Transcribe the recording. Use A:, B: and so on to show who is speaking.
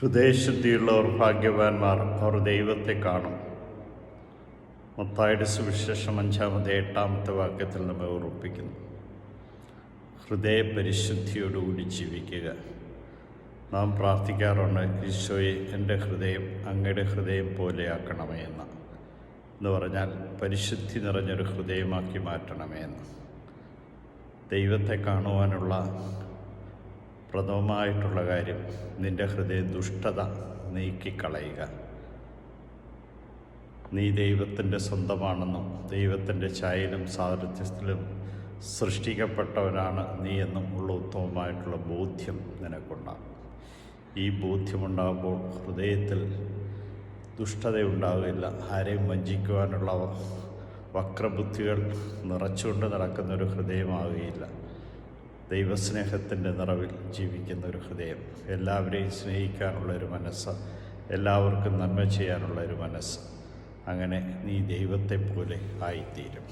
A: ഹൃദയശുദ്ധിയുള്ളവർ ഭാഗ്യവാന്മാർ, അവർ ദൈവത്തെ കാണും. മത്തായിയുടെ സുവിശേഷം 5-8 വാക്യത്തിൽ നമ്മെ ഉറപ്പിക്കുന്നു. ഹൃദയപരിശുദ്ധിയോടുകൂടി ജീവിക്കുക. നാം പ്രാർത്ഥിക്കാറുണ്ട്, ഈശോയെ എൻ്റെ ഹൃദയം അങ്ങയുടെ ഹൃദയം പോലെയാക്കണമേ എന്ന് പറഞ്ഞാൽ പരിശുദ്ധി നിറഞ്ഞൊരു ഹൃദയമാക്കി മാറ്റണമേ എന്ന്. ദൈവത്തെ കാണുവാനുള്ള പ്രഥമമായിട്ടുള്ള കാര്യം, നിൻ്റെ ഹൃദയ ദുഷ്ടത നീക്കിക്കളയുക. നീ ദൈവത്തിൻ്റെ സ്വന്തമാണെന്നും ദൈവത്തിൻ്റെ ഛായയിലും സാദൃശ്യത്തിലും സൃഷ്ടിക്കപ്പെട്ടവനാണ് നീ എന്നും ഉള്ള ഉത്തമമായിട്ടുള്ള ബോധ്യം നിനക്കുണ്ടാകും. ഈ ബോധ്യമുണ്ടാകുമ്പോൾ ഹൃദയത്തിൽ ദുഷ്ടതയുണ്ടാകില്ല. ആരെയും വഞ്ചിക്കുവാനുള്ള വക്രബുദ്ധികൾ നിറച്ചുകൊണ്ട് നടക്കുന്നൊരു ഹൃദയമാവുകയില്ല. ദൈവസ്നേഹത്തിൻ്റെ നിറവിൽ ജീവിക്കുന്ന ഒരു ഹൃദയം, എല്ലാവരെയും സ്നേഹിക്കാനുള്ളൊരു മനസ്സ്, എല്ലാവർക്കും നന്മ ചെയ്യാനുള്ളൊരു മനസ്സ്. അങ്ങനെ നീ ദൈവത്തെ പോലെ ആയിത്തീരും.